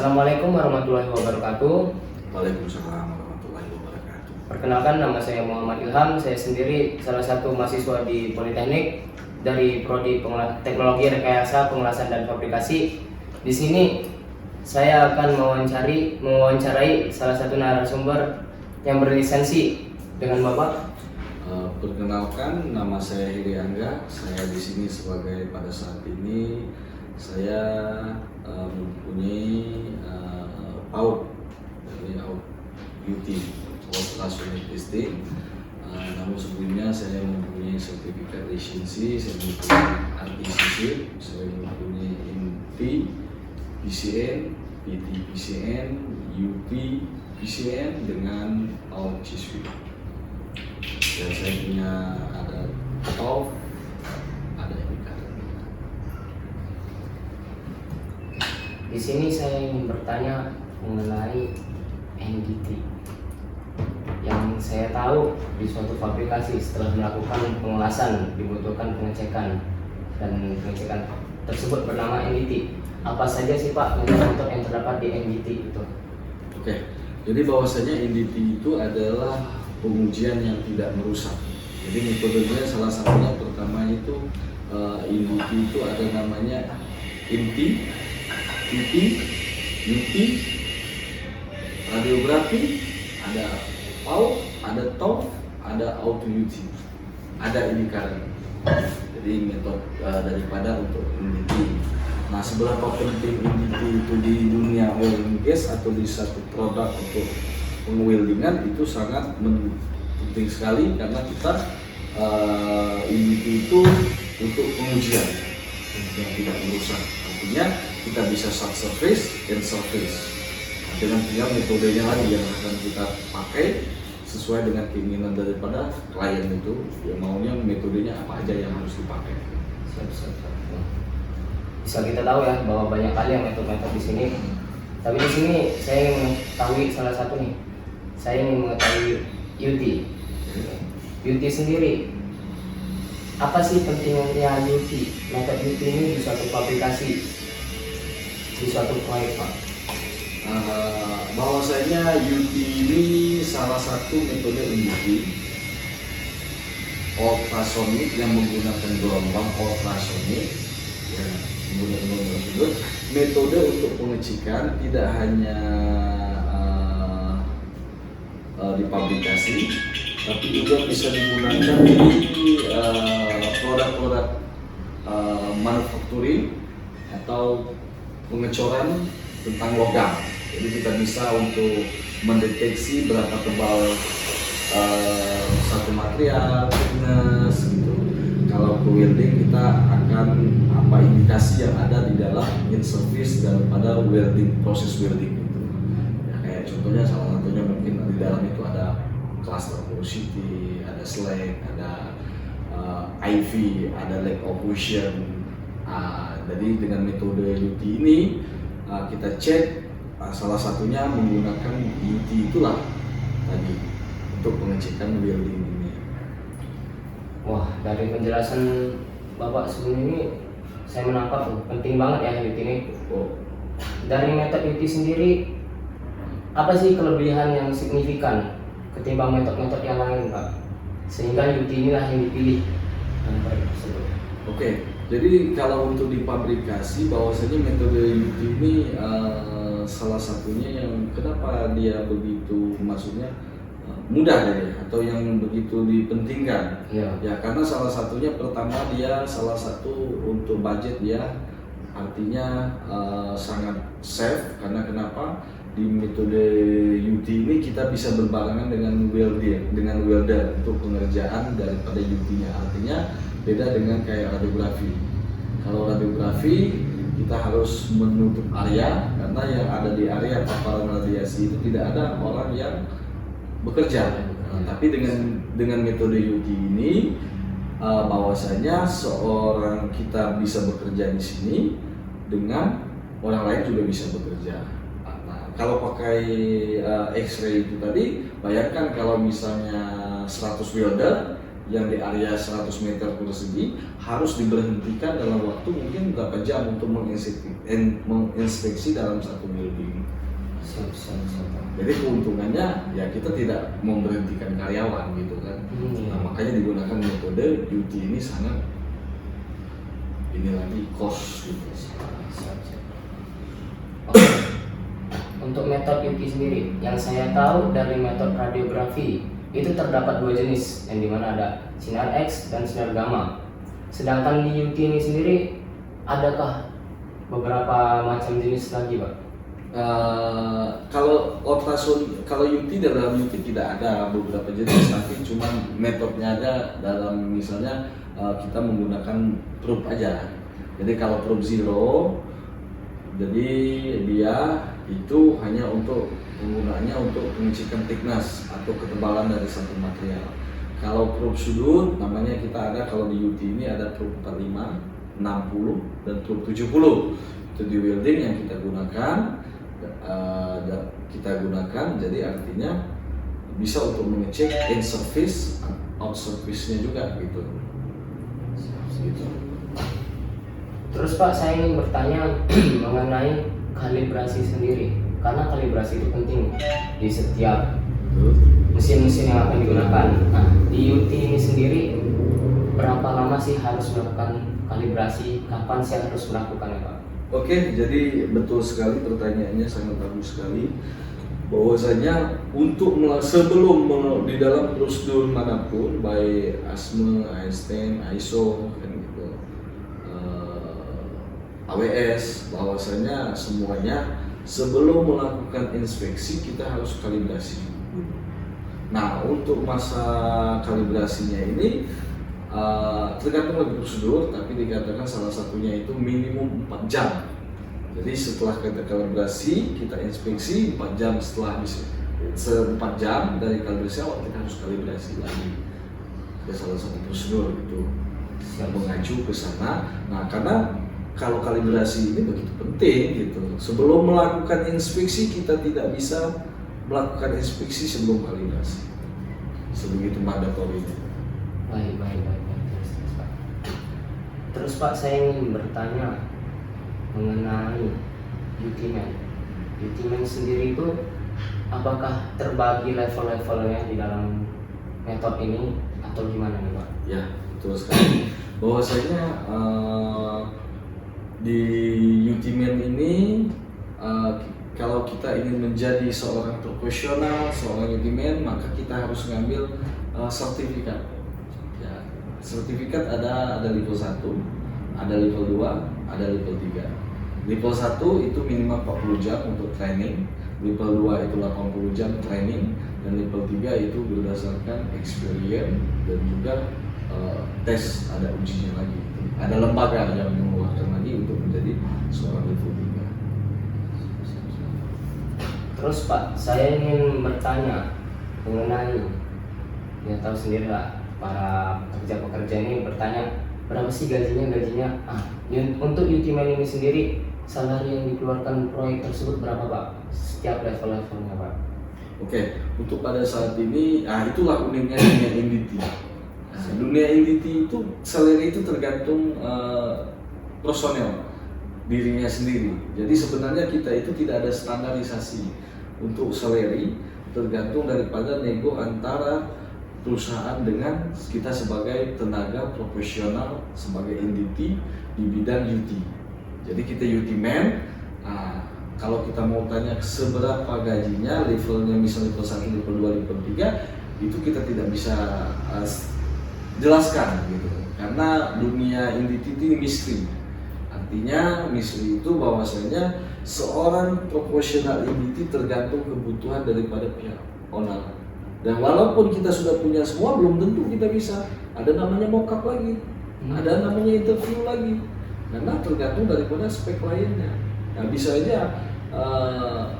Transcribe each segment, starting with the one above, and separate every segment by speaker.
Speaker 1: Assalamualaikum warahmatullahi wabarakatuh.
Speaker 2: Waalaikumsalam warahmatullahi wabarakatuh.
Speaker 1: Perkenalkan, nama saya Muhammad Ilham. Saya sendiri salah satu mahasiswa di Politeknik dari Prodi Teknologi Rekayasa Pengelasan dan Fabrikasi. Di sini saya akan mewawancarai salah satu narasumber yang berlisensi dengan Bapak.
Speaker 2: Perkenalkan, nama saya Heri Angga. Saya di sini sebagai pada saat ini saya mempunyai PAUD dari UT, Ultrasonic Testing. Namun sebelumnya saya mempunyai sertifikat lisensi, saya mempunyai RTCC, saya mempunyai MT, PCN, PT PCN, UT PCN dengan PAUD CISWI. Dan saya punya ada TOEFL, ada indikator.
Speaker 1: Di sini saya ingin bertanya mengenai NDT. Yang saya tahu di suatu fabrikasi setelah melakukan pengelasan dibutuhkan pengecekan, dan pengecekan tersebut bernama NDT. Apa saja sih Pak metode yang terdapat di NDT itu?
Speaker 2: Oke, jadi bahwasanya NDT itu adalah pengujian yang tidak merusak. Jadi metodenya salah satunya pertama itu NDT itu ada namanya MT, PT, UT, radiografi, ada PAUD, ada TOEFL, ada auto UT, ada indikator. Jadi metode daripada untuk NDT. Nah, seberapa penting NDT itu di dunia oil and gas atau di satu produk untuk pengweldingan itu sangat penting sekali, karena kita NDT itu untuk pengujian yang tidak merusak. Artinya kita bisa subsurface dan surface. Nah, dengan tinggal metodenya lagi yang akan kita pakai sesuai dengan keinginan daripada klien itu, yang maunya metodenya apa aja yang harus dipakai.
Speaker 1: Bisa kita tahu ya bahwa banyak kali yang metode-metode di sini. Tapi di sini saya ingin mengetahui salah satu nih. Saya ingin mengetahui UT. UT sendiri, apa sih pentingnya UT? Metode UT ini di suatu fabrikasi, di suatu proyek Pak?
Speaker 2: Bahwasanya UT ini salah satu metode industri ultrasonic yang menggunakan gelombang ultrasonic. Ya, menggunakan gelombang tersebut, metode untuk pengecekan tidak hanya di pabrikasi, tapi juga bisa digunakan di produk-produk manufacturing atau pengecoran tentang logam. Jadi kita bisa untuk mendeteksi berapa tebal satu material, thickness gitu. Kalau ke welding kita akan apa indikasi yang ada di dalam in-service daripada welding, proses welding gitu. Ya, kayak contohnya salah satunya mungkin di dalam itu ada cluster porosity, ada slag, ada IV, ada lack of fusion. Jadi dengan metode UT ini kita cek salah satunya menggunakan UT itulah tadi untuk pengecekan welding ini.
Speaker 1: Wah, dari penjelasan Bapak sebelum ini saya menangkap penting banget ya UT ini. Dari metode UT sendiri, apa sih kelebihan yang signifikan ketimbang metode-metode yang lain Pak, sehingga UT inilah yang dipilih dalam proyek tersebut?
Speaker 2: Oke, jadi kalau untuk di pabrikasi bahwasanya metode UT ini salah satunya yang kenapa dia begitu, maksudnya mudah deh, atau yang begitu dipentingkan. Ya karena salah satunya pertama dia salah satu untuk budget ya, artinya sangat safe. Karena kenapa? Di metode UT ini kita bisa berbarengan dengan welder untuk pengerjaan daripada UT-nya. Artinya beda dengan kayak radiografi. Kalau radiografi kita harus menutup area, karena yang ada di area paparan radiasi itu tidak ada orang yang bekerja. Tapi dengan metode UT ini bahwasanya seorang kita bisa bekerja di sini, dengan orang lain juga bisa bekerja. Kalau pakai X-ray itu tadi, bayangkan kalau misalnya 100 welder yang di area 100 meter persegi harus diberhentikan dalam waktu mungkin berapa jam untuk menginspeksi dalam satu building.
Speaker 1: Siap.
Speaker 2: Jadi keuntungannya ya kita tidak memberhentikan karyawan gitu kan. Nah, makanya digunakan metode UT ini sangat ini lagi cost gitu.
Speaker 1: Siap. Oke. Untuk metode UT sendiri, yang saya tahu dari metode radiografi itu terdapat dua jenis, yang dimana ada sinar X dan sinar gamma. Sedangkan di UT ini sendiri, adakah beberapa macam jenis lagi, Pak?
Speaker 2: Kalau ultrasound, kalau UT dalam UT tidak ada beberapa jenis, tapi cuma metodenya ada dalam misalnya kita menggunakan probe aja. Jadi kalau probe zero, jadi dia itu hanya untuk penggunaannya untuk pengecekan thickness atau ketebalan dari satu material. Kalau probe sudut, namanya kita ada kalau di UT ini ada probe 45, 60 dan probe 70. Itu di welding yang kita gunakan. Jadi artinya bisa untuk mengecek in surface, out surface-nya juga gitu.
Speaker 1: Terus Pak, saya ingin bertanya mengenai kalibrasi sendiri, karena kalibrasi itu penting di setiap mesin-mesin yang akan digunakan. Nah, di UT ini sendiri berapa lama sih harus melakukan kalibrasi? Kapan sih harus melakukannya, Pak?
Speaker 2: Oke, jadi betul sekali pertanyaannya, sangat bagus sekali. Bahwasanya untuk sebelum di dalam prosedur manapun, baik ASME, ASTM, ISO, kan gitu, AWS, bahwasanya semuanya sebelum melakukan inspeksi kita harus kalibrasi. Nah, untuk masa kalibrasinya ini tergantung dari prosedur, tapi dikatakan salah satunya itu minimum 4 jam. Jadi setelah kita kalibrasi, kita inspeksi 4 jam, setelah 4 jam dari kalibrasi awal kita harus kalibrasi lagi. Ada salah satu prosedur itu yang mengacu ke sana. Nah, karena kalau kalibrasi ini begitu penting gitu. Sebelum melakukan inspeksi kita tidak bisa melakukan inspeksi sebelum kalibrasi. Sebegitu mandatorinya.
Speaker 1: Baik. Terus Pak, saya ingin bertanya mengenai UT-man. UT-man sendiri itu apakah terbagi level-levelnya di dalam metode ini atau gimana nih, Pak?
Speaker 2: Ya, betul sekali. Bahwasanya di UT-man ini kalau kita ingin menjadi seorang profesional, seorang UT-man, maka kita harus mengambil sertifikat. Ya, sertifikat ada level 1, ada level 2, ada level 3. Level 1 itu minimal 40 jam untuk training, level 2 itu 80 jam training, dan level 3 itu berdasarkan experience dan juga tes, ada ujinya lagi. Ada lembaga yang mengeluarkan lagi untuk menjadi seorang level 3.
Speaker 1: Terus Pak, saya ingin bertanya mengenai, ya tahu sendiri lah, para pekerja-pekerja ini bertanya berapa sih gajinya. Untuk UT-man ini sendiri, salari yang dikeluarkan proyek tersebut berapa, Pak? Setiap level-levelnya, Pak?
Speaker 2: Oke, untuk pada saat ini, itulah uniknya dunia NDT. Dunia NDT itu salary itu tergantung personel dirinya sendiri. Jadi sebenarnya kita itu tidak ada standarisasi untuk salary, tergantung daripada nego antara perusahaan dengan kita sebagai tenaga profesional sebagai NDT di bidang UT. Jadi kita UT man. Kalau kita mau tanya seberapa gajinya, levelnya misalnya level 1, level 2, level 3, itu kita tidak bisa jelaskan gitu. Karena dunia NDT itu misteri. Artinya misteri itu bahwasanya seorang profesional NDT tergantung kebutuhan daripada pihak owner. Dan walaupun kita sudah punya semua, belum tentu kita bisa. Ada namanya mock-up lagi, ada namanya interview lagi. Karena tergantung daripada spek kliennya. Nah, bisa aja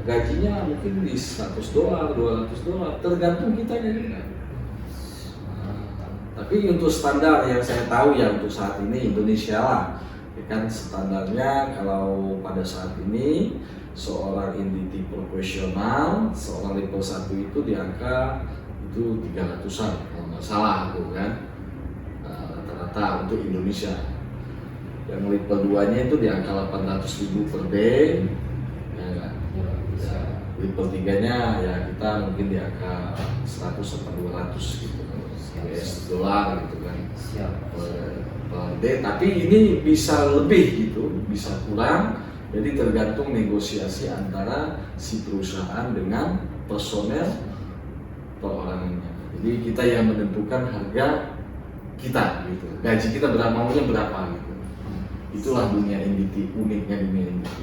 Speaker 2: gajinya mungkin di $100, $200, tergantung kitanya juga. Tapi untuk standar yang saya tahu ya untuk saat ini Indonesia lah, ya kan standarnya kalau pada saat ini seorang NDT profesional, seorang level 1 itu di angka itu 300-an kalau nggak salah aku kan. Rata-rata untuk Indonesia yang level 2 nya itu di angka 800.000 per day ya kan. Ya, level 3 nya ya kita mungkin di angka 100 sampai 200 gitu US dolar gitu kan
Speaker 1: Siap.
Speaker 2: per day, tapi ini bisa lebih gitu, bisa kurang, jadi tergantung negosiasi antara si perusahaan dengan personel perorangannya. Jadi kita yang menentukan harga kita gitu, gaji kita maunya berapa gitu. Itulah dunia NDT, uniknya dunia NDT.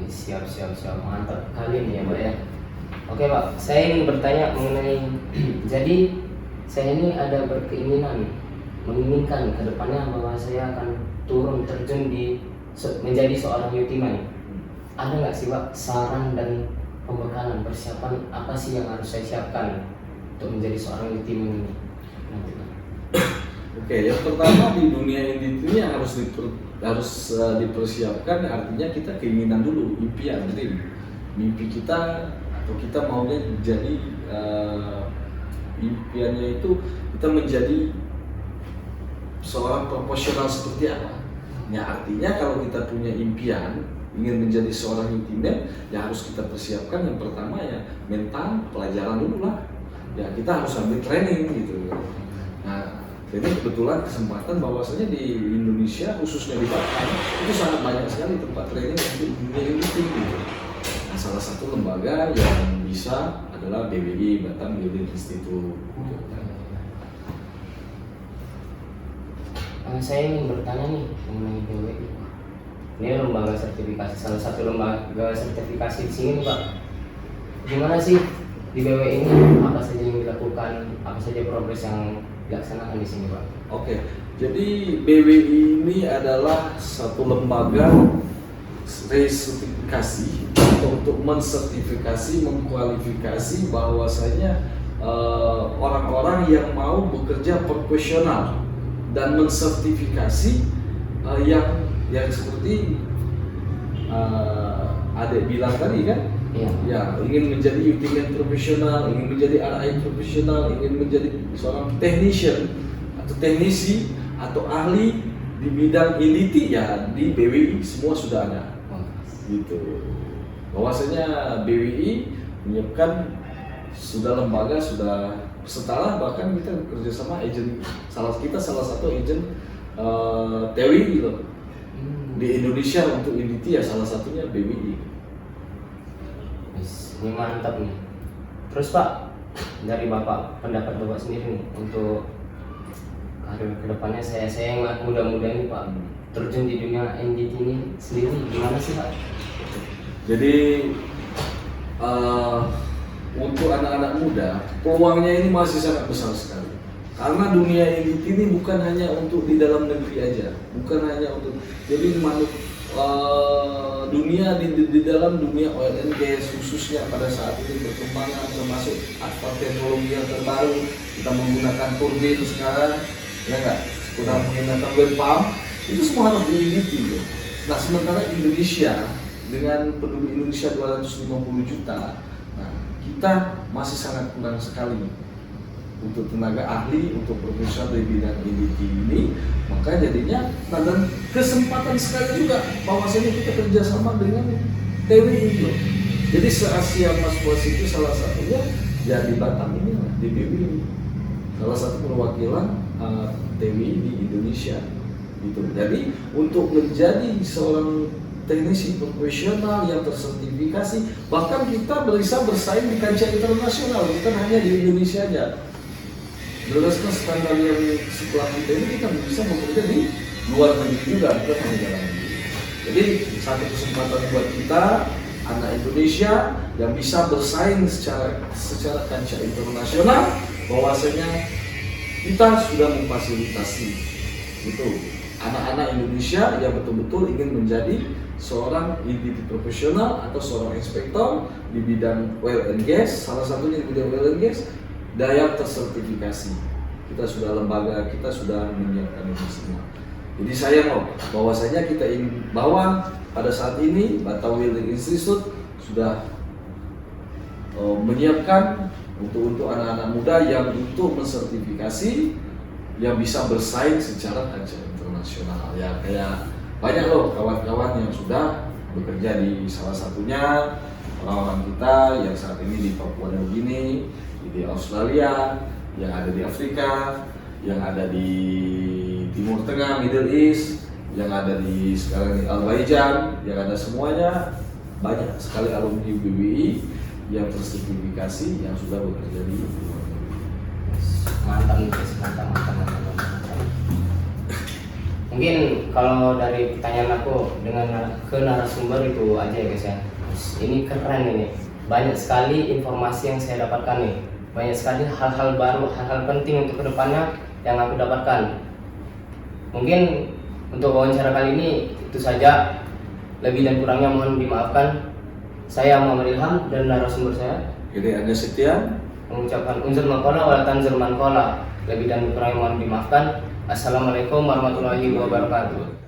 Speaker 1: Siap, mantap kali nih ya Pak ya. Oke Pak, saya ingin bertanya mengenai jadi saya ini ada berkeinginan menginginkan ke depannya bahwa saya akan turun terjun menjadi seorang yutiman. Ada nggak sih Pak saran dan pembekalan persiapan apa sih yang harus saya siapkan untuk menjadi seorang yutiman ini? Nanti, Pak.
Speaker 2: Oke, yang pertama di dunia NDT ini yang harus dipersiapkan, artinya kita keinginan dulu, impian. Jadi mimpi kita atau kita maunya jadi impiannya itu kita menjadi seorang profesional seperti apa. Ya artinya kalau kita punya impian ingin menjadi seorang yutiman, ya harus kita persiapkan yang pertama ya mental, pelajaran dulu lah. Ya kita harus ambil training gitu. Nah, jadi kebetulan kesempatan bahwasanya di Indonesia khususnya di Batam itu sangat banyak sekali tempat training untuk dunia yutiman gitu. Nah, salah satu lembaga yang bisa adalah BWI, Batam Building Institute.
Speaker 1: Saya ingin bertanya nih mengenai BWI. Ini lembaga sertifikasi, salah satu lembaga sertifikasi di sini Pak. Gimana sih di BWI ini? Apa saja yang dilakukan? Apa saja progres yang dilaksanakan di sini Pak?
Speaker 2: Oke, jadi BWI ini adalah satu lembaga resertifikasi untuk mensertifikasi, mengkualifikasi bahwasanya orang-orang yang mau bekerja profesional dan mensertifikasi yang seperti Adek bilang tadi kan, ya ingin menjadi yutiman profesional, ingin menjadi RI profesional, ingin menjadi seorang technician atau teknisi atau ahli di bidang NDT, ya di BWI semua sudah ada. Gitu. Bahwasanya BWI menyiapkan sudah lembaga, sudah setelah bahkan kita bekerja sama agent, salah satu agent TWI gitu di Indonesia untuk NDT, ya salah satunya BWI.
Speaker 1: Ini mantap nih. Terus Pak, dari Bapak, pendapat Bapak sendiri nih untuk karir kedepannya saya yang muda-muda ini Pak, terjun di dunia NDT ini sendiri gimana sih Pak?
Speaker 2: Jadi untuk anak-anak muda peluangnya ini masih sangat besar sekali, karena dunia NDT ini bukan hanya untuk di dalam negeri aja, bukan hanya untuk jadi dunia di dalam dunia oil and gas khususnya pada saat ini berkembangan, termasuk aspal teknologi yang terbaru, kita menggunakan turbin sekarang, ya nggak, kita menggunakan well pump, itu semua harus di-NDT. Nah sementara Indonesia dengan penduduk Indonesia 250 juta, nah kita masih sangat kurang sekali untuk tenaga ahli, untuk profesional di bidang NDT ini. Maka jadinya, nah dan kesempatan sekali juga bahwasanya kita kerjasama dengan TWI loh. Jadi se-Asia Mas Bos itu salah satunya ya di Batam ini, di BWI, salah satu perwakilan TWI di Indonesia gitu. Jadi untuk menjadi seorang teknisi profesional yang tersertifikasi, bahkan kita bisa bersaing di kancah internasional, bukan hanya di Indonesia aja. Berdasarkan standar yang setelah kita ini, kita bisa bekerja di luar negeri juga, bukan hanya dalam negeri. Jadi satu kesempatan buat kita anak Indonesia yang bisa bersaing secara kancah internasional, bahwasanya kita sudah memfasilitasi itu anak-anak Indonesia yang betul-betul ingin menjadi seorang NDT profesional atau seorang inspektor di bidang oil and gas, salah satunya di bidang oil and gas, daya tersertifikasi. Kita sudah lembaga, kita sudah menyiapkan ini semua. Jadi saya mau bahwasanya kita ingin bahwa pada saat ini Batam Building Institute sudah menyiapkan untuk anak-anak muda yang untuk mensertifikasi yang bisa bersaing secara kancah internasional. Ya kayak banyak loh kawan-kawan yang sudah bekerja di salah satunya orang-orang kita yang saat ini di Papua Nugini, di Australia, yang ada di Afrika, yang ada di Timur Tengah, Middle East, yang ada di sekarang di Azerbaijan, yang ada semuanya banyak sekali alumni BBI yang tersertifikasi yang sudah bekerja di luar negeri.
Speaker 1: Mantap nih guys, mantap. Mungkin kalau dari pertanyaan aku dengan ke narasumber itu aja ya guys ya. Ini keren ini, banyak sekali informasi yang saya dapatkan nih, banyak sekali hal-hal baru, hal-hal penting untuk kedepannya yang aku dapatkan. Mungkin untuk wawancara kali ini itu saja, lebih dan kurangnya mohon dimaafkan. Saya Muhammad Ilham dan narasumber saya
Speaker 2: Jadi Anda Setian
Speaker 1: mengucapkan unzur mankola wa tanzur mankola, lebih dan kurangnya mohon dimaafkan. Assalamualaikum warahmatullahi wabarakatuh.